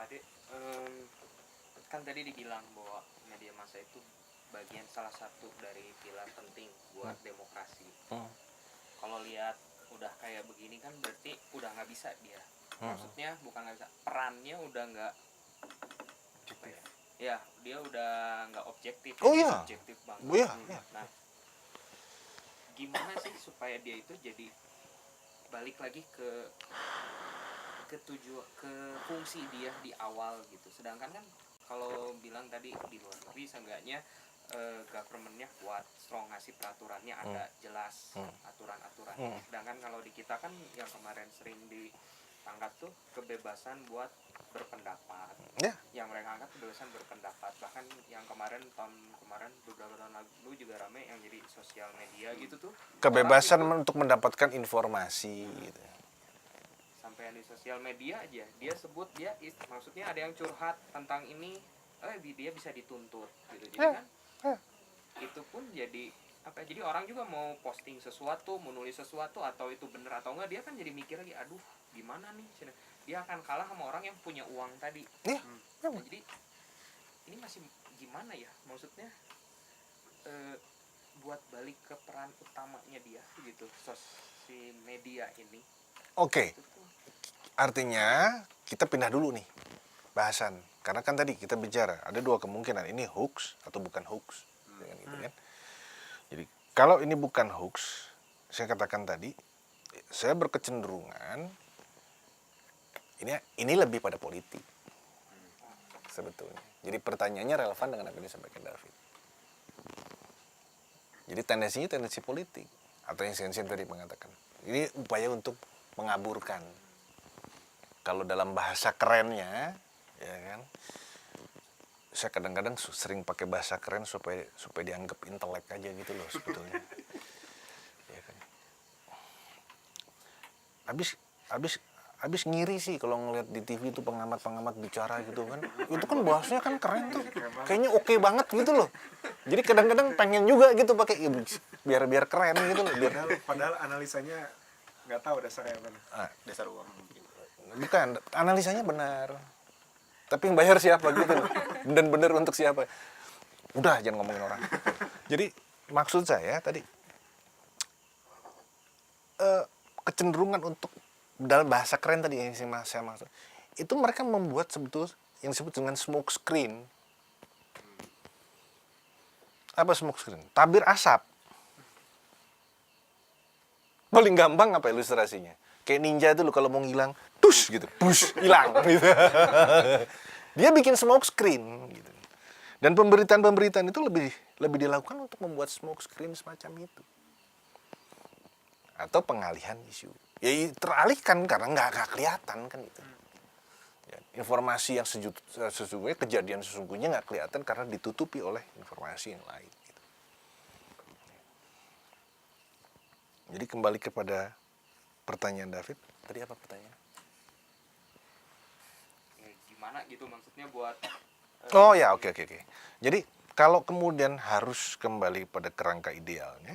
Pak De, kan tadi dibilang bahwa media massa itu bagian salah satu dari pilar penting buat demokrasi. Kalau lihat udah kayak begini kan berarti udah nggak bisa dia. Maksudnya bukan nggak bisa, perannya udah nggak apa ya? Ya, dia udah nggak objektif. Oh dia iya. Subjektif banget. Oh iya. Nah, gimana sih supaya dia itu jadi balik lagi ke fungsi dia di awal gitu. Sedangkan kan kalau bilang tadi di luar negeri seenggaknya governmentnya kuat, strong, ngasih peraturannya ada jelas aturan-aturannya. Sedangkan kalau di kita kan yang kemarin sering diangkat tuh kebebasan buat berpendapat. Yang mereka angkat kebebasan berpendapat. Bahkan yang tahun kemarin beberapa tahun lalu juga rame yang jadi sosial media gitu tuh. Kebebasan untuk mendapatkan informasi gitu. Sampai di sosial media aja dia sebut maksudnya ada yang curhat tentang ini, dia bisa dituntut gitu. Jadi kan itu pun jadi apa? Jadi orang juga mau posting sesuatu, mau nulis sesuatu atau itu bener atau enggak, dia kan jadi mikir lagi, aduh gimana nih, dia akan kalah sama orang yang punya uang tadi. Nah, jadi ini masih gimana ya, maksudnya buat balik ke peran utamanya dia gitu, sosial media ini. Oke. Artinya kita pindah dulu nih bahasan, karena kan tadi kita bicara ada dua kemungkinan, ini hoax atau bukan hoax. Gitu kan. Jadi kalau ini bukan hoax, saya katakan tadi, saya berkecenderungan ini lebih pada politik sebetulnya. Jadi pertanyaannya relevan dengan apa yang disampaikan David. Jadi tendensi politik atau yang Sensen tadi mengatakan. Ini upaya untuk mengaburkan. Kalau dalam bahasa kerennya, ya kan, saya kadang-kadang sering pakai bahasa keren supaya dianggap intelek aja gitu loh sebetulnya. Ya kan. Habis ngiri sih kalau ngeliat di TV itu pengamat bicara gitu kan. Itu kan bahasanya kan keren tuh. Kayaknya oke banget gitu loh. Jadi kadang-kadang pengen juga gitu pakai biar keren gitu loh. Padahal analisanya nggak tahu dasarnya apa. Dasar uang mungkin. Bukan, analisanya benar. Tapi yang bayar siapa gitu loh. Dan benar untuk siapa. Udah, jangan ngomongin orang. Jadi maksud saya tadi kecenderungan untuk dalam bahasa keren tadi yang saya maksud, itu mereka membuat sebetulnya yang disebut dengan smoke screen. Apa smoke screen? Tabir asap. Paling gampang apa ilustrasinya? Kayak ninja itu loh, kalau mau ngilang, tush gitu, push, hilang gitu. Dia bikin smoke screen gitu. Dan pemberitaan itu lebih dilakukan untuk membuat smoke screen semacam itu. Atau pengalihan isu. Ya teralihkan karena nggak kelihatan kan itu. Ya, informasi yang sesungguhnya, kejadian sesungguhnya nggak kelihatan karena ditutupi oleh informasi yang lain. Gitu. Jadi kembali kepada pertanyaan David. Tadi apa pertanyaan? Gimana gitu maksudnya buat Oh ya, oke. Jadi kalau kemudian harus kembali pada kerangka idealnya,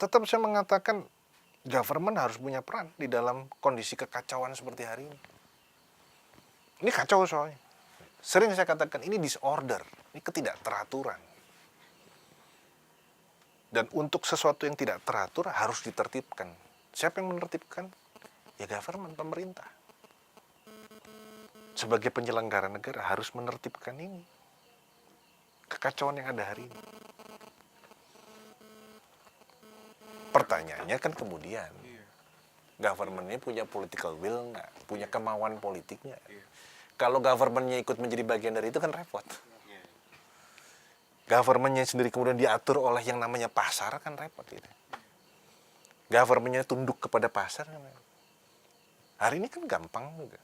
tetap saya mengatakan government harus punya peran di dalam kondisi kekacauan seperti hari ini. Ini kacau soalnya. Sering saya katakan ini disorder, ini ketidakteraturan. Dan untuk sesuatu yang tidak teratur harus ditertibkan. Siapa yang menertibkan? Ya government, pemerintah. Sebagai penyelenggara negara harus menertibkan ini. Kekacauan yang ada hari ini. Pertanyaannya kan kemudian, government-nya punya political will nggak? Punya kemauan politiknya? Kalau government-nya ikut menjadi bagian dari itu kan repot. Government-nya sendiri kemudian diatur oleh yang namanya pasar kan repot gitu. Government-nya tunduk kepada pasar kan. Hari ini kan gampang juga.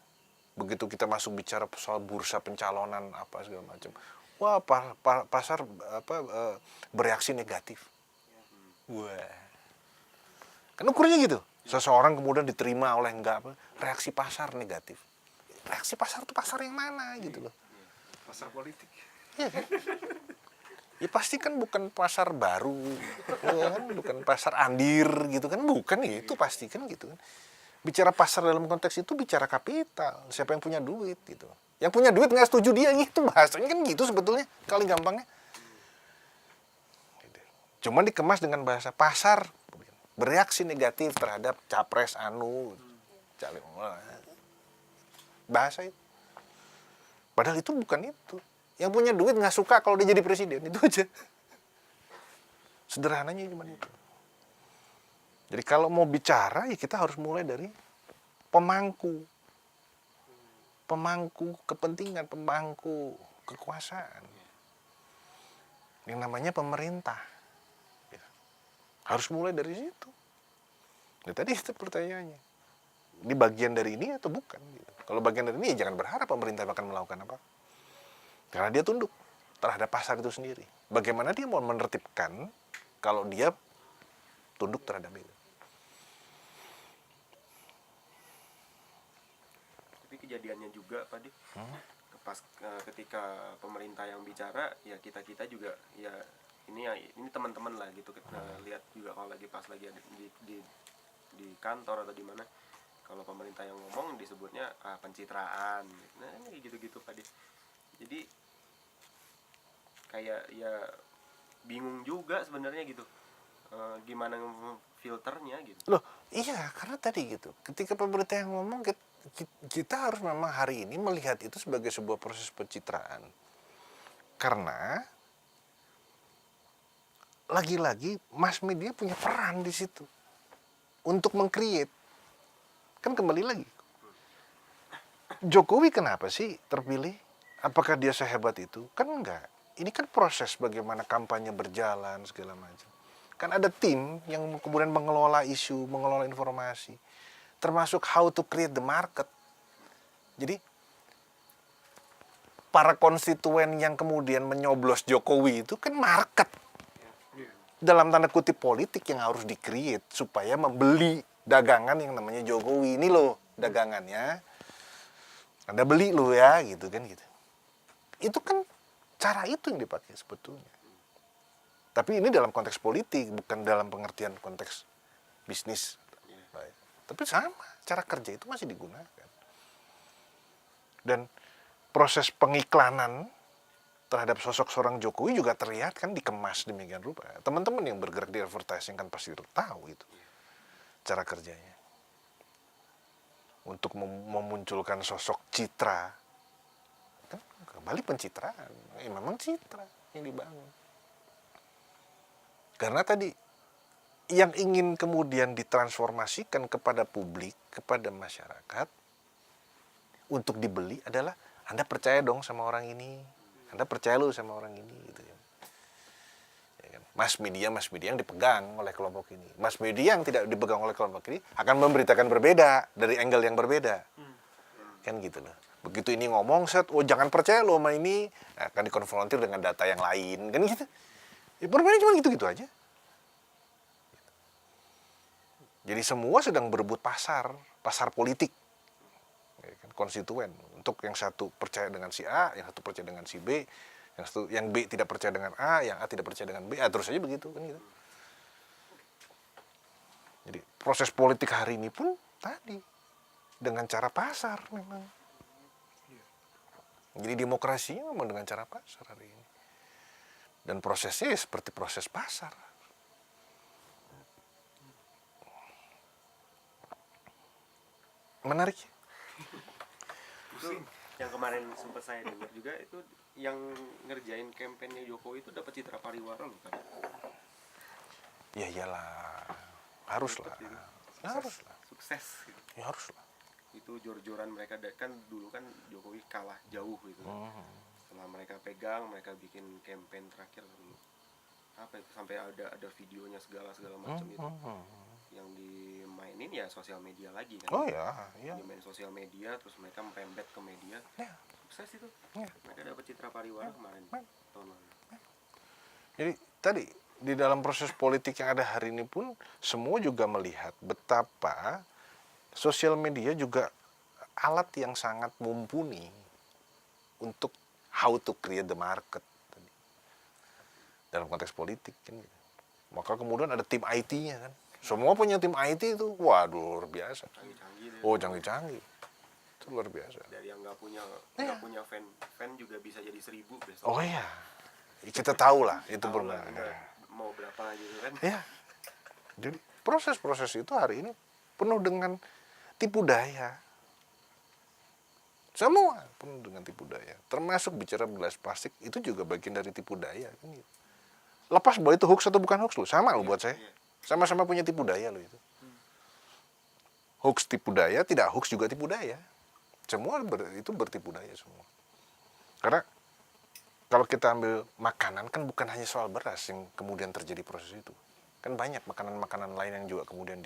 Begitu kita masuk bicara soal bursa pencalonan apa segala macam, wah pasar bereaksi negatif. Wah. Kan ukurnya gitu. Seseorang kemudian diterima oleh reaksi pasar negatif. Reaksi pasar itu pasar yang mana gitu loh. Pasar politik. Iya kan? Ya pasti kan bukan pasar baru, ya kan? Bukan pasar andir gitu kan, bukan itu pasti kan gitu kan. Bicara pasar dalam konteks itu bicara kapital, siapa yang punya duit gitu. Yang punya duit nggak setuju dia, gitu bahasanya kan gitu sebetulnya, kali gampangnya. Cuma dikemas dengan bahasa pasar, bereaksi negatif terhadap capres anu, bahasa itu. Padahal itu bukan itu. Yang punya duit nggak suka kalau dia jadi presiden, itu aja. Sederhananya cuma itu. Jadi kalau mau bicara, ya kita harus mulai dari pemangku kepentingan, pemangku kekuasaan. Yang namanya pemerintah. Harus mulai dari situ. Nah, tadi itu pertanyaannya. Ini bagian dari ini atau bukan? Gitu. Kalau bagian dari ini, ya jangan berharap pemerintah akan melakukan apa. Karena dia tunduk terhadap pasar itu sendiri. Bagaimana dia mau menertibkan kalau dia tunduk terhadap itu? Tapi kejadiannya juga, Pak Dik, pas ketika pemerintah yang bicara, ya kita juga ya ini teman-teman lah gitu, kita lihat juga kalau pas lagi ada di kantor atau di mana, kalau pemerintah yang ngomong disebutnya pencitraan. Nah ini gitu-gitu Pak Dik. Jadi kayak ya bingung juga sebenarnya gitu, gimana filternya gitu. Loh, iya, karena tadi gitu. Ketika pemerintah yang ngomong, kita harus memang hari ini melihat itu sebagai sebuah proses pencitraan. Karena lagi-lagi mass media punya peran di situ untuk meng-create. Kan kembali lagi, Jokowi kenapa sih terpilih? Apakah dia sehebat itu? Kan enggak. Ini kan proses bagaimana kampanye berjalan segala macam. Kan ada tim yang kemudian mengelola isu, mengelola informasi, termasuk how to create the market. Jadi para konstituen yang kemudian menyoblos Jokowi itu kan market, dalam tanda kutip politik, yang harus di-create supaya membeli dagangan yang namanya Jokowi. Ini loh dagangannya, Anda beli loh ya, gitu kan gitu. Itu kan cara itu yang dipakai sebetulnya. Tapi ini dalam konteks politik, bukan dalam pengertian konteks bisnis. Tapi sama, cara kerja itu masih digunakan. Dan proses pengiklanan terhadap sosok seorang Jokowi juga terlihat kan dikemas demikian rupa. Teman-teman yang bergerak di advertising kan pasti tahu itu cara kerjanya. Untuk memunculkan sosok citra, kan kembali pencitraan. Memang citra yang dibangun. Karena tadi yang ingin kemudian ditransformasikan kepada publik, kepada masyarakat, untuk dibeli adalah Anda percaya dong sama orang ini, Anda percaya lo sama orang ini, gitu ya. Mass media yang dipegang oleh kelompok ini, mass media yang tidak dipegang oleh kelompok ini akan memberitakan berbeda dari angle yang berbeda, kan gitu loh. Begitu ini ngomong set, oh jangan percaya lo sama ini, akan dikonfrontir dengan data yang lain, kan gitu. Ya, permainnya cuma gitu-gitu aja. Jadi semua sedang berebut pasar politik, konstituen. Untuk yang satu percaya dengan si A, yang satu percaya dengan si B, yang B tidak percaya dengan A, yang A tidak percaya dengan B, terus aja begitu kan gitu. Jadi proses politik hari ini pun tadi dengan cara pasar memang. Jadi demokrasinya memang dengan cara pasar hari ini. Dan prosesnya seperti proses pasar. Menarik. Itu yang kemarin sempat saya dengar juga, itu yang ngerjain kampanye Jokowi itu dapat citra pariwara loh kan. Ya iyalah, haruslah. Sukses gitu. Ya haruslah. Itu jor-joran mereka kan dulu kan Jokowi kalah jauh gitu. Setelah mereka pegang, mereka bikin campaign terakhir dulu. Apa itu, sampai ada videonya segala macam itu. Yang dimainin ya sosial media lagi kan. Oh ya. Dimain sosial media, terus mereka merembet ke media. Ya. Sukses itu. Ya. Mereka dapat citra pariwara kemarin tahun lalu. Jadi tadi di dalam proses politik yang ada hari ini pun semua juga melihat betapa sosial media juga alat yang sangat mumpuni untuk how to create the market dalam konteks politik kan. Maka kemudian ada tim IT-nya kan, Semua punya tim IT itu, waduh luar biasa. Canggih-canggih deh. Oh canggih-canggih, itu luar biasa. Dari yang nggak Iya. punya fan juga bisa jadi 1000 besok. Oh iya, kita tahu lah itu Tahu lah, permainan. mau berapa gitu kan. Ya, jadi proses-proses itu hari ini penuh dengan tipu daya. Semua penuh dengan tipu daya. Termasuk bicara gelas plastik itu juga bagian dari tipu daya. Kan gitu. Lepas bahwa itu hoax atau bukan hoax lo, sama lo buat saya. Iya. Sama-sama punya tipu daya lo itu. Hoax tipu daya, tidak hoax juga tipu daya. Semua itu bertipu daya semua. Karena kalau kita ambil makanan kan bukan hanya soal beras yang kemudian terjadi proses itu. Kan banyak makanan-makanan lain yang juga kemudian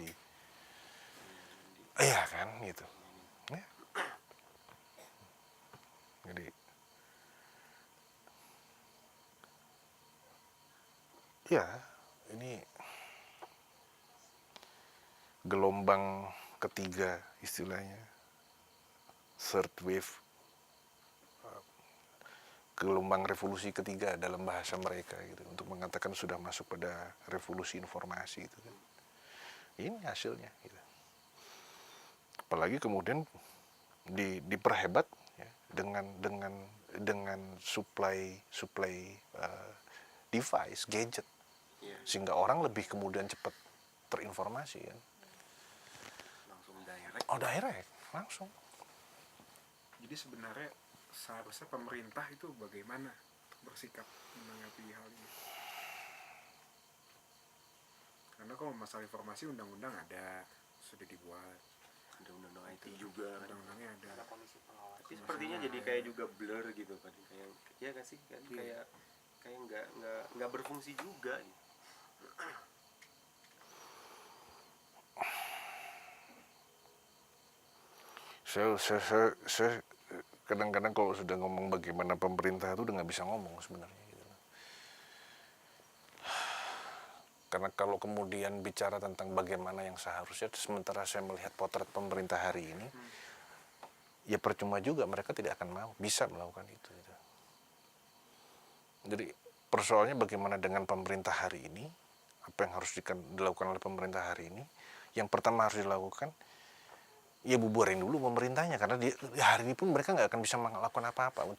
iya kan gitu. Ya. Jadi ya ini gelombang ketiga istilahnya, third wave, gelombang revolusi ketiga dalam bahasa mereka gitu, untuk mengatakan sudah masuk pada revolusi informasi itu kan. Ini hasilnya gitu. Apalagi kemudian diperhebat ya, dengan supply device, gadget, Iya. sehingga orang lebih kemudian cepat terinformasi kan. Langsung direct. Oh direct, langsung. Jadi sebenarnya seharusnya pemerintah itu bagaimana bersikap menanggapi hal ini? Karena kalau masalah informasi undang-undang ada, sudah dibuat, Ada undang-undang IT juga kan. undang-undangnya ada. Ada komisi pengawas. Tapi sepertinya jadi kayak juga blur gitu kan, kayak ya gak sih kan, Iya. kayak nggak berfungsi juga gitu. Saya kadang-kadang kalau sudah ngomong bagaimana pemerintah itu udah nggak bisa ngomong sebenarnya gitu. Karena kalau kemudian bicara tentang bagaimana yang seharusnya, sementara saya melihat potret pemerintah hari ini, ya percuma juga, mereka tidak akan mau bisa melakukan itu gitu. Jadi persoalannya bagaimana dengan pemerintah hari ini, apa yang harus dilakukan oleh pemerintah hari ini. Yang pertama harus dilakukan, ya bubarin dulu pemerintahnya, karena hari ini pun mereka nggak akan bisa melakukan apa-apa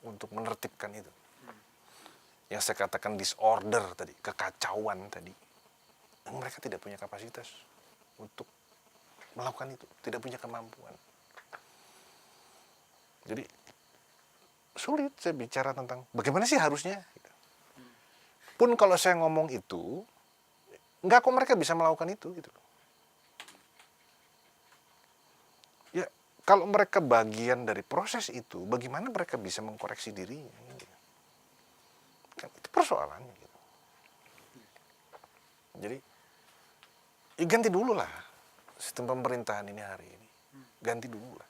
untuk menertibkan itu. Yang saya katakan disorder tadi, kekacauan tadi, mereka tidak punya kapasitas untuk melakukan itu, tidak punya kemampuan. Jadi sulit saya bicara tentang bagaimana sih harusnya. Pun kalau saya ngomong itu, nggak kok mereka bisa melakukan itu gitu. Ya, kalau mereka bagian dari proses itu, bagaimana mereka bisa mengkoreksi dirinya? Kan itu persoalannya. Gitu. Jadi, ya ganti dulu lah sistem pemerintahan ini hari ini. Ganti dulu lah.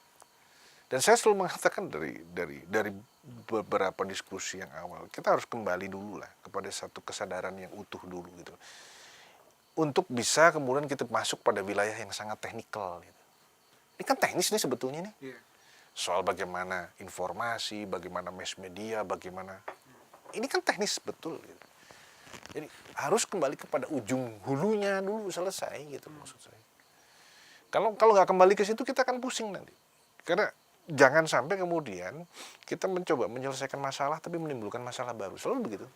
Dan saya selalu mengatakan dari beberapa diskusi yang awal, kita harus kembali dulu lah kepada satu kesadaran yang utuh dulu gitu. Untuk bisa kemudian kita masuk pada wilayah yang sangat teknikal gitu. Ini kan teknis nih sebetulnya nih. Iya. Soal bagaimana informasi, bagaimana mass media, bagaimana, ini kan teknis betul gitu. Jadi harus kembali kepada ujung hulunya dulu, selesai gitu maksud saya. Kalau nggak kembali ke situ, kita akan pusing nanti. Karena jangan sampai kemudian kita mencoba menyelesaikan masalah tapi menimbulkan masalah baru. Selalu begitu.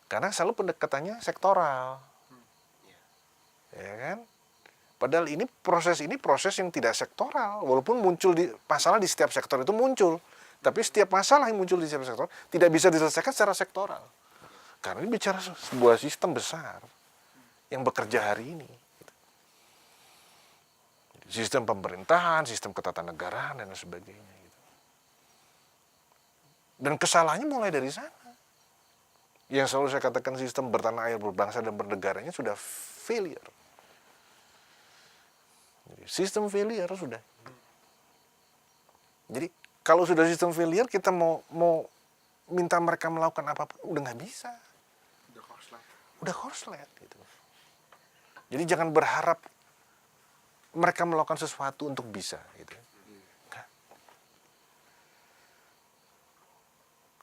Karena selalu pendekatannya sektoral. Ya kan? Padahal proses yang tidak sektoral. Walaupun muncul masalah di setiap sektor itu muncul. Tapi setiap masalah yang muncul di setiap sektor tidak bisa diselesaikan secara sektoral. Karena ini bicara sebuah sistem besar yang bekerja hari ini. Sistem pemerintahan, sistem ketatanegaraan, dan sebagainya. Gitu. Dan kesalahannya mulai dari sana. Yang selalu saya katakan sistem bertanah air, berbangsa, dan bernegaranya sudah failure. Jadi, sistem failure sudah. Jadi kalau sudah sistem failure, kita mau minta mereka melakukan apapun, udah nggak bisa. Udah korslet. Gitu. Jadi jangan berharap mereka melakukan sesuatu untuk bisa gitu. Enggak.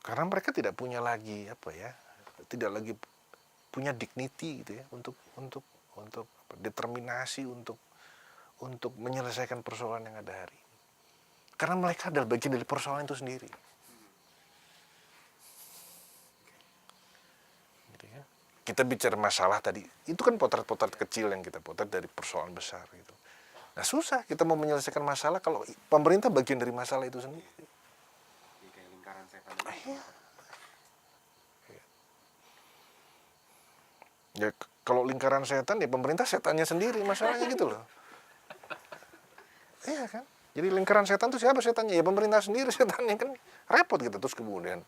Karena mereka tidak punya lagi tidak lagi punya dignity gitu ya untuk determinasi untuk menyelesaikan persoalan yang ada hari ini. Karena mereka adalah bagian dari persoalan itu sendiri. Gitu ya. Kita bicara masalah tadi, itu kan potret-potret kecil yang kita potret dari persoalan besar gitu. Nah susah kita mau menyelesaikan masalah kalau pemerintah bagian dari masalah itu sendiri. Jadi kayak lingkaran setan. Ya kalau lingkaran setan ya pemerintah setannya sendiri masalahnya gitu loh. Iya kan? Jadi lingkaran setan itu siapa setannya? Ya pemerintah sendiri setannya kan repot gitu terus kemudian.